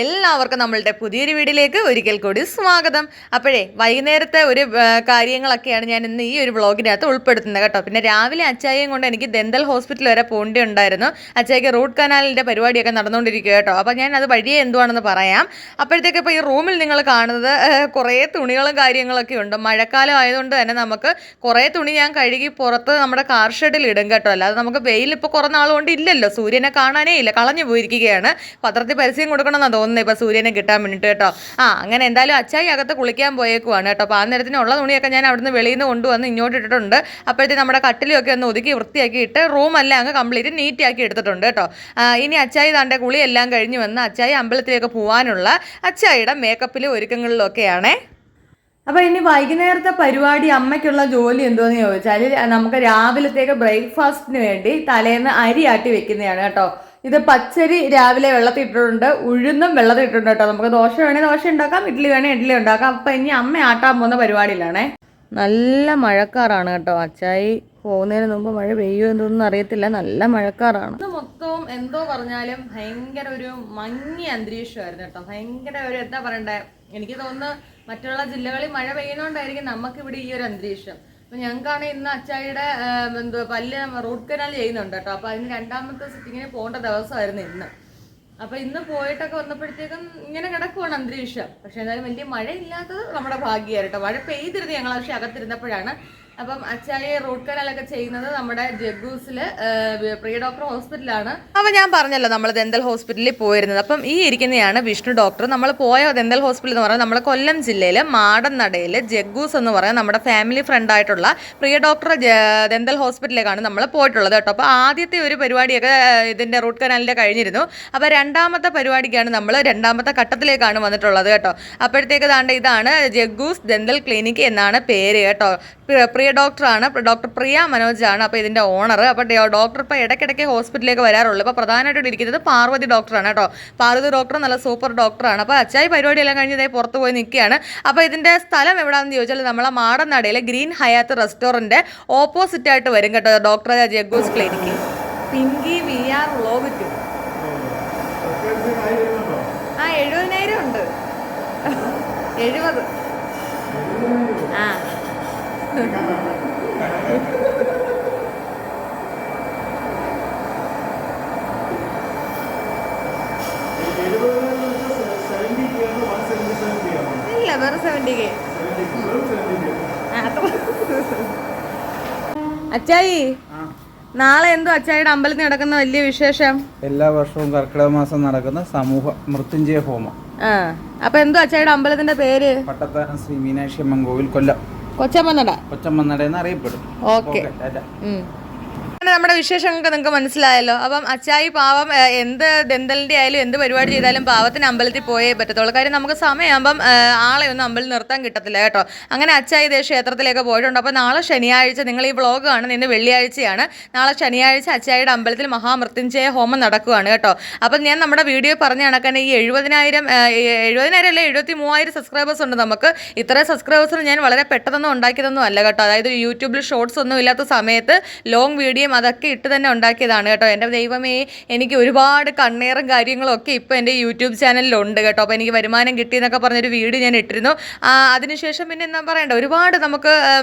എല്ലാവർക്കും നമ്മളുടെ പുതിയൊരു വീഡിയോയിലേക്ക് ഒരിക്കൽ കൂടി സ്വാഗതം. അപ്പോഴേ വൈകുന്നേരത്തെ ഒരു കാര്യങ്ങളൊക്കെയാണ് ഞാൻ ഇന്ന് ഈ ഒരു വ്ളോഗിനകത്ത് ഉൾപ്പെടുത്തുന്നത് കേട്ടോ. പിന്നെ രാവിലെ അച്ചായയും കൊണ്ട് എനിക്ക് ദന്തൽ ഹോസ്പിറ്റൽ വരെ പോകേണ്ടിയുണ്ടായിരുന്നു. അച്ചായിക്ക് റൂട്ട് കനാലിൻ്റെ പരിപാടിയൊക്കെ നടന്നുകൊണ്ടിരിക്കുക കേട്ടോ. അപ്പോൾ ഞാൻ അത് വഴിയെ എന്തുവാണെന്ന് പറയാം. അപ്പോഴത്തേക്ക് ഇപ്പോൾ ഈ റൂമിൽ നിങ്ങൾ കാണുന്നത് കുറേ തുണികളും കാര്യങ്ങളൊക്കെ ഉണ്ട്. മഴക്കാലം ആയതുകൊണ്ട് തന്നെ നമുക്ക് കുറേ തുണി ഞാൻ കഴുകി പുറത്ത് നമ്മുടെ കാർ ഷെഡിൽ ഇടും കേട്ടോ. അല്ലാതെ നമുക്ക് വെയിൽ ഇപ്പോൾ കുറേ നാളുകൊണ്ട് ഇല്ലല്ലോ, സൂര്യനെ കാണാനേ ഇല്ല, കളഞ്ഞു പോയിരിക്കുകയാണ്. പത്രത്തിൽ പരസ്യം കൊടുക്കണമെന്നാണ് തോന്നുന്നത് ഇപ്പോൾ സൂര്യനെ കിട്ടാൻ വേണ്ടിയിട്ട് കേട്ടോ. അങ്ങനെ എന്തായാലും അച്ചായി അകത്ത് കുളിക്കാൻ പോയേക്കുവാണ് കേട്ടോ. അപ്പോൾ ആ നേരത്തിനുള്ള തുണിയൊക്കെ ഞാൻ അവിടുന്ന് വെളിയിൽ നിന്ന് കൊണ്ടുവന്ന് ഇങ്ങോട്ട് ഇട്ടിട്ടുണ്ട്. അപ്പോഴത്തേക്ക് നമ്മുടെ കട്ടിലൊക്കെ ഒന്ന് ഒതുക്കി വൃത്തിയാക്കി ഇട്ട് റൂമെല്ലാം അങ്ങ് കംപ്ലീറ്റ് നീറ്റാക്കി എടുത്തിട്ടുണ്ട് കേട്ടോ. ഇനി അച്ചായി താണ്ടെ കുളിയെല്ലാം കഴിഞ്ഞ് വന്ന് അച്ചായി അമ്പലത്തിലേക്ക് പോകാനുള്ള അച്ചായിയുടെ മേക്കപ്പിലും ഒരുക്കങ്ങളിലൊക്കെയാണേ. അപ്പോൾ ഇനി വൈകുന്നേരത്തെ പരിപാടി അമ്മയ്ക്കുള്ള ജോലി എന്തോന്ന് ചോദിച്ചാൽ നമുക്ക് രാവിലത്തേക്ക് ബ്രേക്ക്ഫാസ്റ്റിന് വേണ്ടി തലേന്ന് അരി ആട്ടി വെക്കുന്നതാണ് കേട്ടോ. ഇത് പച്ചരി രാവിലെ വെള്ളത്തിൽ ഇട്ടിട്ടുണ്ട്, ഉഴുന്നും വെള്ളത്തിൽ ഇട്ടിട്ടുണ്ട് കേട്ടോ. നമുക്ക് ദോശ വേണേൽ ദോശ ഉണ്ടാക്കാം, ഇഡ്ഡലി വേണേൽ ഇഡ്ഡലി ഉണ്ടാക്കാം. അപ്പം ഇനി അമ്മ ആട്ടാൻ പോകുന്ന പരിപാടിയിലാണേ. നല്ല മഴക്കാറാണ് കേട്ടോ. അച്ചായി പോകുന്നതിന് മുമ്പ് മഴ പെയ്യുമോ എന്നൊന്നും അറിയത്തില്ല, നല്ല മഴക്കാറാണ്. ഇത് മൊത്തവും എന്തോ പറഞ്ഞാലും ഭയങ്കര ഒരു മങ്ങിയ അന്തരീക്ഷമായിരുന്നു കേട്ടോ. ഭയങ്കര ഒരു എന്താ പറയണ്ടേ, എനിക്ക് തോന്നുന്നു മറ്റുള്ള ജില്ലകളിൽ മഴ പെയ്യുന്നതുകൊണ്ടായിരിക്കും നമുക്കിവിടെ ഈ ഒരു അന്തരീക്ഷം. അപ്പം ഞങ്ങൾക്കാണ് ഇന്ന് അച്ചായിയുടെ പല്ല് റൂട്ട് കനാൽ ചെയ്യുന്നുണ്ട് കേട്ടോ. അപ്പോൾ അതിന് രണ്ടാമത്തെ സിറ്റിങ്ങിന് പോകേണ്ട ദിവസമായിരുന്നു ഇന്ന്. അപ്പോൾ ഇന്ന് പോയിട്ടൊക്കെ വന്നപ്പോഴത്തേക്കും ഇങ്ങനെ കിടക്കുവാണ് അന്തരീക്ഷം. പക്ഷേ എന്തായാലും വലിയ മഴയില്ലാത്തത് നമ്മുടെ ഭാഗ്യമായിരുന്നു കേട്ടോ. മഴ പെയ്തിരുന്നു ഞങ്ങൾ പക്ഷേ അകത്തിരുന്നപ്പോഴാണ്. അപ്പം അച്ചായി റൂട്ട് കനാലൊക്കെ ചെയ്യുന്നത് നമ്മുടെ ജഗ്ഗൂസിൽ പ്രിയ ഡോക്ടർ ഹോസ്പിറ്റലാണ്. അപ്പം ഞാൻ പറഞ്ഞല്ലോ നമ്മൾ ദന്തൽ ഹോസ്പിറ്റലിൽ പോയിരുന്നത്. അപ്പം ഈ ഇരിക്കുന്നതാണ് വിഷ്ണു ഡോക്ടർ. നമ്മൾ പോയ ദന്തൽ ഹോസ്പിറ്റൽ എന്ന് പറയുന്നത് നമ്മുടെ കൊല്ലം ജില്ലയിൽ മാടന്നടയിൽ ജഗ്ഗൂസ് എന്ന് പറയുന്നത് നമ്മുടെ ഫാമിലി ഫ്രണ്ടായിട്ടുള്ള പ്രിയ ഡോക്ടർ ദന്തൽ ഹോസ്പിറ്റലിലേക്കാണ് നമ്മൾ പോയിട്ടുള്ളത് കേട്ടോ. അപ്പോൾ ആദ്യത്തെ ഒരു പരിപാടിയൊക്കെ ഇതിൻ്റെ റൂട്ട് കനാലിൻ്റെ കഴിഞ്ഞിരുന്നു. അപ്പോൾ രണ്ടാമത്തെ പരിപാടിക്കാണ് നമ്മൾ രണ്ടാമത്തെ ഘട്ടത്തിലേക്കാണ് വന്നിട്ടുള്ളത് കേട്ടോ. അപ്പോഴത്തേക്ക് ഇതാണ് ജഗ്ഗൂസ് ദന്തൽ ക്ലിനിക്ക് എന്നാണ് പേര് കേട്ടോ. പ്രിയ ഡോക്ടറാണ്, ഡോക്ടർ പ്രിയ മനോജാണ് അപ്പോൾ ഇതിൻ്റെ ഓണർ. അപ്പോൾ ഡോക്ടർ ഇപ്പോൾ ഇടയ്ക്കിടയ്ക്ക് ഹോസ്പിറ്റലിലേക്ക് വരാറുള്ളൂ. ഇപ്പോൾ പ്രധാനമായിട്ട് ഇരിക്കുന്നത് പാർവതി ഡോക്ടറാണ് കേട്ടോ. പാർവതി ഡോക്ടർ നല്ല സൂപ്പർ ഡോക്ടറാണ്. അപ്പോൾ അച്ചായി പരിപാടിയെല്ലാം കഴിഞ്ഞ് ഇതേ പുറത്ത് പോയി നിൽക്കുകയാണ്. അപ്പോൾ ഇതിൻ്റെ സ്ഥലം എവിടെയാണെന്ന് ചോദിച്ചാൽ നമ്മളെ മാടന്നടയിലെ ഗ്രീൻ ഹയാത്ത് റെസ്റ്റോറൻറ്റ് ഓപ്പോസിറ്റായിട്ട് വരും കേട്ടോ doctor Jaggu's clinic. Pinky VR vlog 2. 70,000 ഉണ്ട്. 70. ഇല്ല, വെറും 70K. അച്ചായി, നാളെ എന്തോ അച്ചായിയുടെ അമ്പലത്തിൽ നടക്കുന്ന വലിയ വിശേഷം? എല്ലാ വർഷവും കർക്കിടക മാസം നടക്കുന്ന സമൂഹ മൃത്യുഞ്ജയ ഹോമം. അപ്പൊ എന്തോ അച്ചായിയുടെ അമ്പലത്തിന്റെ പേര്? പട്ടത്താനം ശ്രീ മീനാക്ഷി അമ്മൻ കോവിൽ, കൊല്ലം. കൊച്ചമ്മന്നട എന്ന് അറിയപ്പെടും. ഓക്കെ, നമ്മുടെ വിശേഷങ്ങൾക്ക് നിങ്ങൾക്ക് മനസ്സിലായല്ലോ. അപ്പം അച്ചായി പാവം എന്ത് ദന്തലിൻ്റെ ആയാലും എന്ത് പരിപാടി ചെയ്താലും പാവത്തിന് അമ്പലത്തിൽ പോയേ പറ്റത്തുള്ളൂ. കാര്യം നമുക്ക് സമയമാകുമ്പം ആളെ ഒന്നും അമ്പലത്തിൽ നിർത്താൻ കിട്ടത്തില്ല കേട്ടോ. അങ്ങനെ അച്ചായി ഇതേ ക്ഷേത്രത്തിലേക്ക് പോയിട്ടുണ്ട്. അപ്പോൾ നാളെ ശനിയാഴ്ച, നിങ്ങൾ ഈ വ്ളോഗ് കാണുന്നത് ഇന്ന് വെള്ളിയാഴ്ചയാണ്. നാളെ ശനിയാഴ്ച അച്ചായിയുടെ അമ്പലത്തിൽ മഹാമൃത്യുഞ്ജയ ഹോമം നടക്കുകയാണ് കേട്ടോ. അപ്പം ഞാൻ നമ്മുടെ വീഡിയോ പറഞ്ഞ കണക്കാണ് ഈ 70,000 അല്ല 73,000 സബ്സ്ക്രൈബേഴ്സ് ഉണ്ട് നമുക്ക്. ഇത്രയും സബ്സ്ക്രൈബേഴ്സിന് ഞാൻ വളരെ പെട്ടെന്നൊന്നും ഉണ്ടാക്കിയതൊന്നും അല്ല കേട്ടോ. അതായത് യൂട്യൂബിൽ ഷോർട്സ് ഒന്നും ഇല്ലാത്ത സമയത്ത് ലോങ് വീഡിയോ അതൊക്കെ ഇട്ട് തന്നെ ഉണ്ടാക്കിയതാണ് കേട്ടോ. എൻ്റെ ദൈവമേ, എനിക്ക് ഒരുപാട് കണ്ണേറും കാര്യങ്ങളും ഒക്കെ ഇപ്പോൾ എൻ്റെ യൂട്യൂബ് ചാനലിലുണ്ട് കേട്ടോ. അപ്പോൾ എനിക്ക് വരുമാനം കിട്ടിയെന്നൊക്കെ പറഞ്ഞൊരു വീഡിയോ ഞാൻ ഇട്ടിരുന്നു. അതിനുശേഷം പിന്നെ എന്താ പറയണ്ട, ഒരുപാട് നമുക്ക്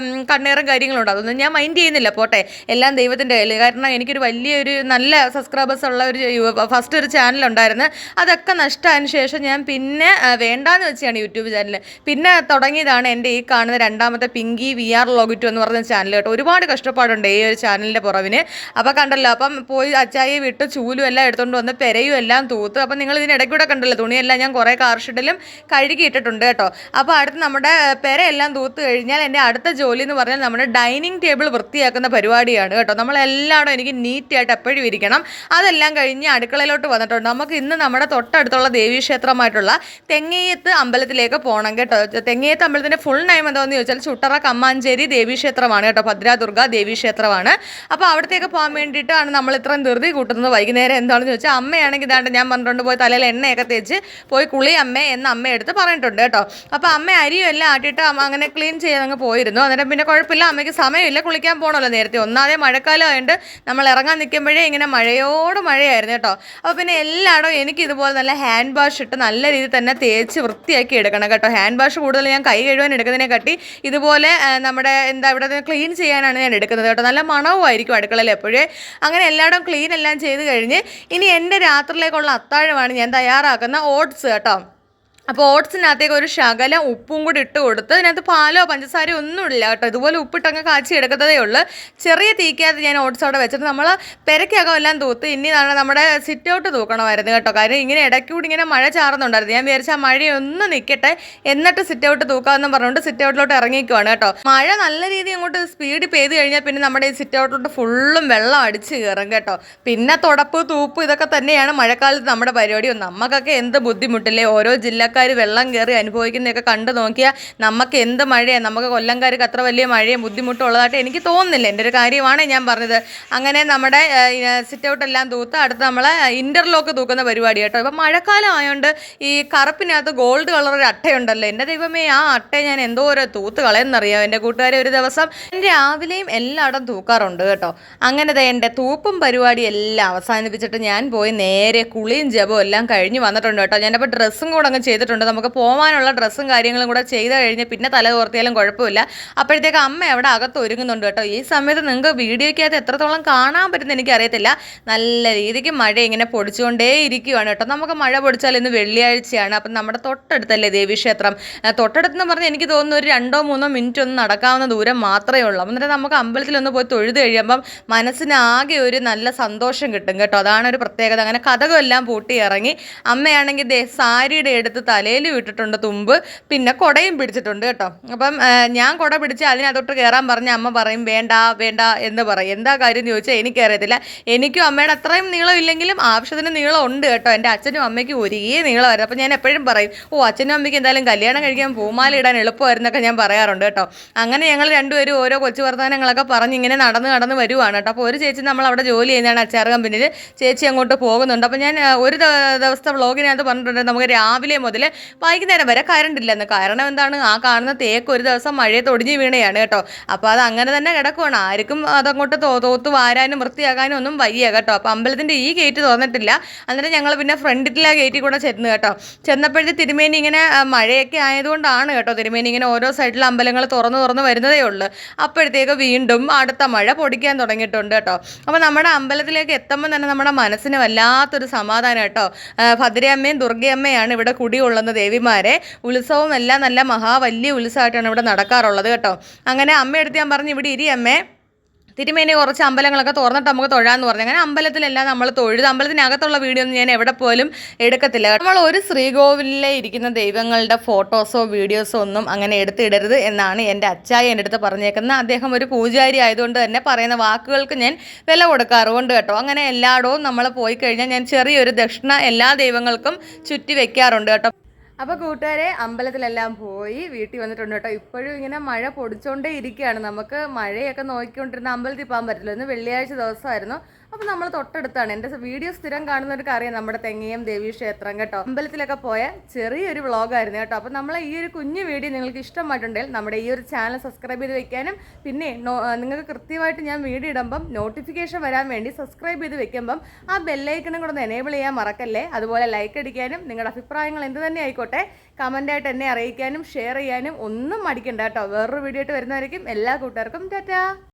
കണ്ണേറും കാര്യങ്ങളുണ്ട്. അതൊന്നും ഞാൻ മൈൻഡ് ചെയ്യുന്നില്ല, പോട്ടെ, എല്ലാം ദൈവത്തിൻ്റെ കയ്യിൽ. കാരണം എനിക്കൊരു വലിയൊരു നല്ല സബ്സ്ക്രൈബേഴ്സ് ഉള്ള ഫസ്റ്റ് ഒരു ചാനലുണ്ടായിരുന്നു. അതൊക്കെ നഷ്ടമായതിനു ശേഷം ഞാൻ പിന്നെ വേണ്ടാന്ന് വെച്ചാണ് യൂട്യൂബ് ചാനൽ. പിന്നെ തുടങ്ങിയതാണ് എൻ്റെ ഈ കാണുന്ന രണ്ടാമത്തെ പിങ്കി VR വ്ലോഗ് 2 എന്ന് പറഞ്ഞ ചാനൽ കേട്ടോ. ഒരുപാട് കഷ്ടപ്പാടുണ്ട് ഈ ഒരു ചാനലിൻ്റെ പുറവിന്. അപ്പോൾ കണ്ടല്ലോ, അപ്പം പോയി അച്ചായി വിട്ട് ചൂലും എല്ലാം എടുത്തുകൊണ്ട് വന്ന് പെരയും എല്ലാം തൂത്ത്. അപ്പം നിങ്ങൾ ഇതിനിടയ്ക്കൂടെ കണ്ടല്ലോ, തുണിയെല്ലാം ഞാൻ കുറേ കാർ ഷെഡിലും കഴുകിയിട്ടിട്ടുണ്ട് കേട്ടോ. അപ്പോൾ അടുത്ത് നമ്മുടെ പെരയെല്ലാം തൂത്ത് കഴിഞ്ഞാൽ എൻ്റെ അടുത്ത ജോലി എന്ന് പറഞ്ഞാൽ നമ്മുടെ ഡൈനിങ് ടേബിൾ വൃത്തിയാക്കുന്ന പരിപാടിയാണ് കേട്ടോ. നമ്മളെല്ലായിടും എനിക്ക് നീറ്റായിട്ട് എപ്പോഴും ഇരിക്കണം. അതെല്ലാം കഴിഞ്ഞ് അടുക്കളയിലോട്ട് വന്നിട്ടുണ്ട്. നമുക്ക് ഇന്ന് നമ്മുടെ തൊട്ടടുത്തുള്ള ദേവീക്ഷേത്രമായിട്ടുള്ള തെങ്ങേയത്ത് അമ്പലത്തിലേക്ക് പോകണം കേട്ടോ. തെങ്ങേയത്ത് അമ്പലത്തിൻ്റെ ഫുൾ നെയിം എന്താണെന്ന് ചോദിച്ചാൽ ചുട്ടറ കമ്മാഞ്ചേരി ദേവീക്ഷേത്രമാണ് കേട്ടോ. ഭദ്രാദുർഗ ദേവീക്ഷേത്രമാണ്. അപ്പോൾ അവിടുത്തെ അമ്പലത്തിലൊക്കെ പോകാൻ വേണ്ടിയിട്ടാണ് നമ്മൾ ഇത്രയും ധൃതി കൂട്ടുന്നത്. വൈകുന്നേരം എന്താണെന്ന് ചോദിച്ചാൽ അമ്മയാണെങ്കിൽ ഇതാണ്ട് ഞാൻ പറഞ്ഞിട്ടുണ്ട് പോയി തലയിൽ എണ്ണയൊക്കെ തേച്ച് പോയി കുളി അമ്മ എന്ന് അമ്മയെടുത്ത് പറഞ്ഞിട്ടുണ്ട് കേട്ടോ. അപ്പോൾ അമ്മ അരിയും എല്ലാം ആട്ടിയിട്ട് അങ്ങനെ ക്ലീൻ ചെയ്യാൻ അങ്ങ് പോയിരുന്നു. അന്നേരം പിന്നെ കുഴപ്പമില്ല, അമ്മയ്ക്ക് സമയമില്ല, കുളിക്കാൻ പോകണമല്ലോ നേരത്തെ. ഒന്നാമതേ മഴക്കാലം ആയതുകൊണ്ട് നമ്മൾ ഇറങ്ങാൻ നിൽക്കുമ്പോഴേ ഇങ്ങനെ മഴയോട് മഴയായിരുന്നു കേട്ടോ. അപ്പോൾ പിന്നെ എല്ലായിടവും എനിക്ക് ഇതുപോലെ നല്ല ഹാൻഡ് വാഷ് ഇട്ട് നല്ല രീതിയിൽ തന്നെ തേച്ച് വൃത്തിയാക്കി എടുക്കണം കേട്ടോ. ഹാൻഡ് വാഷ് കൂടുതൽ ഞാൻ കൈ കഴുകാൻ എടുക്കുന്നതിനെ കാട്ടി ഇതുപോലെ നമ്മുടെ ഇവിടെ ക്ലീൻ ചെയ്യാനാണ് ഞാൻ എടുക്കുന്നത് കേട്ടോ. നല്ല മണവുമായിരിക്കും അടുക്കളയിൽ എപ്പോഴേ. അങ്ങനെ എല്ലായിടവും ക്ലീൻ എല്ലാം ചെയ്ത് കഴിഞ്ഞ് ഇനി എൻ്റെ രാത്രിയിലേക്കുള്ള അത്താഴമാണ് ഞാൻ തയ്യാറാക്കുന്ന ഓട്സ് കേട്ടോ. അപ്പോൾ ഓട്സിനകത്തേക്ക് ഒരു ശകലം ഉപ്പും കൂടി ഇട്ട് കൊടുത്ത് ഇതിനകത്ത് പാലോ പഞ്ചസാരയോ ഒന്നും ഇല്ല കേട്ടോ. ഇതുപോലെ ഉപ്പിട്ടങ്ങ് കാച്ചി എടുക്കത്തതേ ഉള്ളൂ. ചെറിയ തീക്കകത്ത് ഞാൻ ഓട്സ് അവിടെ വെച്ചിട്ട് നമ്മൾ പെരക്കകം എല്ലാം തൂത്ത് ഇനി നമ്മുടെ സിറ്റ് ഔട്ട് തൂക്കണമായിരുന്നു കേട്ടോ. കാര്യം ഇങ്ങനെ ഇടയ്ക്കൂടി ഇങ്ങനെ മഴ ചാറുന്നുണ്ടായിരുന്നു. ഞാൻ വിചാരിച്ച ആ മഴയൊന്ന് നിൽക്കട്ടെ എന്നിട്ട് സിറ്റ് ഔട്ട് തൂക്കാമെന്ന് പറഞ്ഞുകൊണ്ട് സിറ്റ് ഔട്ടിലോട്ട് ഇറങ്ങിക്കുവാണ് കേട്ടോ. മഴ നല്ല രീതിയിൽ അങ്ങോട്ട് സ്പീഡ് പെയ്ത് കഴിഞ്ഞാൽ പിന്നെ നമ്മുടെ ഈ സിറ്റ് ഔട്ടിലോട്ട് ഫുള്ളും വെള്ളം അടിച്ച് കയറും കേട്ടോ. പിന്നെ തുടപ്പ് തൂപ്പ് ഇതൊക്കെ തന്നെയാണ് മഴക്കാലത്ത് നമ്മുടെ പരിപാടി. നമുക്കൊക്കെ എന്ത് ബുദ്ധിമുട്ടില്ലേ, ഓരോ ജില്ലക്കാർ വെള്ളം കയറി അനുഭവിക്കുന്നതൊക്കെ കണ്ടു നോക്കിയാൽ നമുക്ക് എന്ത് മഴയാണ്. നമുക്ക് കൊല്ലംകാർക്ക് അത്ര വലിയ മഴയും ബുദ്ധിമുട്ടും ഉള്ളതായിട്ട് എനിക്ക് തോന്നുന്നില്ല. എൻ്റെ ഒരു കാര്യമാണ് ഞാൻ പറഞ്ഞത്. അങ്ങനെ നമ്മുടെ സിറ്റ് ഔട്ട് എല്ലാം തൂത്ത് അടുത്ത് നമ്മൾ ഇൻ്റർലോക്ക് തൂക്കുന്ന പരിപാടി കേട്ടോ. ഇപ്പം മഴക്കാലം ആയതുകൊണ്ട് ഈ കറുപ്പിനകത്ത് ഗോൾഡ് കളർ ഒരു അട്ടയുണ്ടല്ലോ, എൻ്റെ ദൈവമേ ആ അട്ടയെ ഞാൻ എന്തോ ഒരു തൂത്ത് കളയെന്നറിയാം. എൻ്റെ കൂട്ടുകാരെ ഒരു ദിവസം രാവിലെയും എല്ലായിടം തൂക്കാറുണ്ട് കേട്ടോ. അങ്ങനെ എൻ്റെ തൂപ്പും പരിപാടി എല്ലാം അവസാനിപ്പിച്ചിട്ട് ഞാൻ പോയി നേരെ കുളിയും ജപവും എല്ലാം കഴിഞ്ഞ് വന്നിട്ടുണ്ട് കേട്ടോ. ഞാനപ്പോൾ ഡ്രസ്സും കൂടെ അങ്ങ് ചെയ്തിട്ടുണ്ട്. നമുക്ക് പോകാനുള്ള ഡ്രസ്സും കാര്യങ്ങളും കൂടെ ചെയ്ത് കഴിഞ്ഞ് പിന്നെ തല തോർത്തിയാലും കുഴപ്പമില്ല. അപ്പോഴത്തേക്ക് അമ്മ അവിടെ അകത്ത് ഒരുങ്ങുന്നുണ്ട് കേട്ടോ. ഈ സമയത്ത് നിങ്ങൾക്ക് വീഡിയോയ്ക്കകത്ത് എത്രത്തോളം കാണാൻ പറ്റുന്ന എനിക്കറിയത്തില്ല. നല്ല രീതിക്ക് മഴ ഇങ്ങനെ പൊടിച്ചുകൊണ്ടേ ഇരിക്കുകയാണ് കേട്ടോ. നമുക്ക് മഴ പൊടിച്ചാൽ ഇന്ന് വെള്ളിയാഴ്ചയാണ്. അപ്പം നമ്മുടെ തൊട്ടടുത്തല്ലേ ദേവീക്ഷേത്രം. തൊട്ടടുത്തെന്ന് പറഞ്ഞാൽ എനിക്ക് തോന്നുന്നു ഒരു 2-3 മിനിറ്റ് ഒന്ന് നടക്കാവുന്ന ദൂരം മാത്രമേ ഉള്ളൂ. എന്നിട്ട് നമുക്ക് അമ്പലത്തിലൊന്ന് പോയി തൊഴുത് കഴിയുമ്പം മനസ്സിന് ആകെ ഒരു നല്ല സന്തോഷം കിട്ടും കേട്ടോ. അതാണ് ഒരു പ്രത്യേകത. അങ്ങനെ കഥകളെല്ലാം പൂട്ടി ഇറങ്ങി അമ്മയാണെങ്കിൽ സാരിയുടെ എടുത്ത് തലയിൽ വിട്ടിട്ടുണ്ട് തുമ്പ്, പിന്നെ കുടയും പിടിച്ചിട്ടുണ്ട് കേട്ടോ. അപ്പം ഞാൻ കുട പിടിച്ച് അതിനകത്തോട്ട് കയറാൻ പറഞ്ഞ അമ്മ പറയും വേണ്ട വേണ്ട എന്ന് പറയും. എന്താ കാര്യം എന്ന് ചോദിച്ചാൽ എനിക്കറിയത്തില്ല. എനിക്കും അമ്മയുടെ അത്രയും നീളം ഇല്ലെങ്കിലും ആവശ്യത്തിന് നീളം ഉണ്ട് കേട്ടോ. എൻ്റെ അച്ഛനും അമ്മയ്ക്കും ഒരേ നീളമായിരുന്നു. അപ്പം ഞാൻ എപ്പോഴും പറയും അച്ഛനും അമ്മയ്ക്ക് എന്തായാലും കല്യാണം കഴിക്കാൻ പൂമാല ഇടാൻ എളുപ്പമായിരുന്നൊക്കെ ഞാൻ പറയാറുണ്ട് കേട്ടോ. അങ്ങനെ ഞങ്ങൾ രണ്ടുപേരും ഓരോ കൊച്ചു വർത്തമാനങ്ങളൊക്കെ പറഞ്ഞ് ഇങ്ങനെ നടന്ന് വരുവാണ് കേട്ടോ. അപ്പോൾ ഒരു ചേച്ചി നമ്മൾ അവിടെ ജോലി ചെയ്യുന്നതാണ് അച്ചാർ കമ്പനിയിൽ. ചേച്ചി അങ്ങോട്ട് പോകുന്നുണ്ട്. അപ്പോൾ ഞാൻ ഒരു ദിവസത്തെ വ്ളോഗിനകത്ത് പറഞ്ഞിട്ടുണ്ട് നമുക്ക് രാവിലെ മുതൽ വൈകുന്നേരം വരെ കറണ്ട് ഇല്ലെന്ന്. കാരണം എന്താണ്, ആ കാണുന്ന തേക്ക് ഒരു ദിവസം മഴയത്ത് ഒടിഞ്ഞ് വീണയാണ് കേട്ടോ. അപ്പോൾ അത് അങ്ങനെ തന്നെ കിടക്കുവാണ്. ആർക്കും അതങ്ങോട്ട് തോത്ത് വാരാനും വൃത്തിയാക്കാനും ഒന്നും വയ്യ കേട്ടോ. അപ്പോൾ അമ്പലത്തിൻ്റെ ഈ ഗേറ്റ് തുറന്നിട്ടില്ല. അന്നേരം ഞങ്ങൾ പിന്നെ ഫ്രണ്ടിലെ ഗേറ്റിൽ കൂടെ ചെന്ന് കേട്ടോ. ചെന്നപ്പോഴത്തെ തിരുമേനി ഇങ്ങനെ മഴയൊക്കെ ആയതുകൊണ്ടാണ് കേട്ടോ തിരുമേനി ഇങ്ങനെ ഓരോ സൈഡിൽ അമ്പലങ്ങൾ തുറന്ന് വരുന്നതേ ഉള്ളൂ. അപ്പോഴത്തേക്ക് വീണ്ടും അടുത്ത മഴ പൊടിക്കാൻ തുടങ്ങിയിട്ടുണ്ട് കേട്ടോ. അപ്പോൾ നമ്മുടെ അമ്പലത്തിലേക്ക് എത്തുമ്പോൾ തന്നെ നമ്മുടെ മനസ്സിന് വല്ലാത്തൊരു സമാധാനം കേട്ടോ. ഭദ്രയമ്മയും ദുർഗയമ്മയാണ് ഇവിടെ കുടികൊള്ളുന്ന ദേവിമാരെ. ഉത്സവം എല്ലാം നല്ല വലിയ ഉത്സവമായിട്ടാണ് ഇവിടെ നടക്കാറുള്ളത് കേട്ടോ. അങ്ങനെ അമ്മയെടുത്ത് ഞാൻ പറഞ്ഞു ഇവിടെ ഇരി അമ്മേ, തിരുമേനി കുറച്ച് അമ്പലങ്ങളൊക്കെ തുറന്നിട്ട് നമുക്ക് തൊഴാമെന്ന് പറഞ്ഞു. അങ്ങനെ അമ്പലത്തിലെല്ലാം നമ്മൾ തൊഴുത്. അമ്പലത്തിനകത്തുള്ള വീഡിയോ ഒന്നും ഞാൻ എവിടെ പോലും എടുക്കത്തില്ല. നമ്മൾ ഒരു ശ്രീകോവിലിലെ ഇരിക്കുന്ന ദൈവങ്ങളുടെ ഫോട്ടോസോ വീഡിയോസോ ഒന്നും അങ്ങനെ എടുത്തിടരുത് എന്നാണ് എൻ്റെ അച്ചായി എൻ്റെ അടുത്ത് പറഞ്ഞേക്കുന്നത്. അദ്ദേഹം ഒരു പൂജാരി ആയതുകൊണ്ട് തന്നെ പറയുന്ന വാക്കുകൾക്ക് ഞാൻ വില കൊടുക്കാറുണ്ട് കേട്ടോ. അങ്ങനെ എല്ലായിടവും നമ്മൾ പോയി കഴിഞ്ഞാൽ ഞാൻ ചെറിയൊരു ദക്ഷിണ എല്ലാ ദൈവങ്ങൾക്കും ചുറ്റി വെക്കാറുണ്ട് കേട്ടോ. അപ്പോൾ കൂട്ടുകാരെ അമ്പലത്തിലെല്ലാം പോയി വീട്ടിൽ വന്നിട്ടുണ്ട് കേട്ടോ. ഇപ്പോഴും ഇങ്ങനെ മഴ പൊടിച്ചുകൊണ്ടേ ഇരിക്കുകയാണ്. നമുക്ക് മഴയൊക്കെ നോക്കിക്കൊണ്ടിരുന്ന അമ്പലത്തിൽ പോകാൻ പറ്റില്ല. ഇന്ന് വെള്ളിയാഴ്ച ദിവസമായിരുന്നു. അപ്പോൾ നമ്മൾ തൊട്ടടുത്താണ്. എൻ്റെ വീഡിയോ സ്ഥിരം കാണുന്നവർക്ക് അറിയാം നമ്മുടെ തെങ്ങയം ദേവീക്ഷേത്രം കേട്ടോ. അമ്പലത്തിലൊക്കെ പോയ ചെറിയൊരു വ്ളോഗായിരുന്നു കേട്ടോ. അപ്പോൾ നമ്മളെ ഈ ഒരു കുഞ്ഞു വീഡിയോ നിങ്ങൾക്ക് ഇഷ്ടമായിട്ടുണ്ടെങ്കിൽ നമ്മുടെ ഈ ഒരു ചാനൽ സബ്സ്ക്രൈബ് ചെയ്ത് വെക്കാനും പിന്നെ നിങ്ങൾക്ക് കൃത്യമായിട്ട് ഞാൻ വീഡിയോ ഇടുമ്പം നോട്ടിഫിക്കേഷൻ വരാൻ വേണ്ടി സബ്സ്ക്രൈബ് ചെയ്ത് വെക്കുമ്പം ആ ബെല്ലൈക്കണും കൂടെ ഒന്ന് എനേബിൾ ചെയ്യാൻ മറക്കല്ലേ. അതുപോലെ ലൈക്ക് അടിക്കാനും നിങ്ങളുടെ അഭിപ്രായങ്ങൾ എന്ത് തന്നെ ആയിക്കോട്ടെ കമൻ്റായിട്ട് എന്നെ അറിയിക്കാനും ഷെയർ ചെയ്യാനും ഒന്നും മടിക്കണ്ട കേട്ടോ. വേറൊരു വീഡിയോ ആയിട്ട് വരുന്നതായിരിക്കും. എല്ലാ കൂട്ടുകാർക്കും ടാറ്റാ.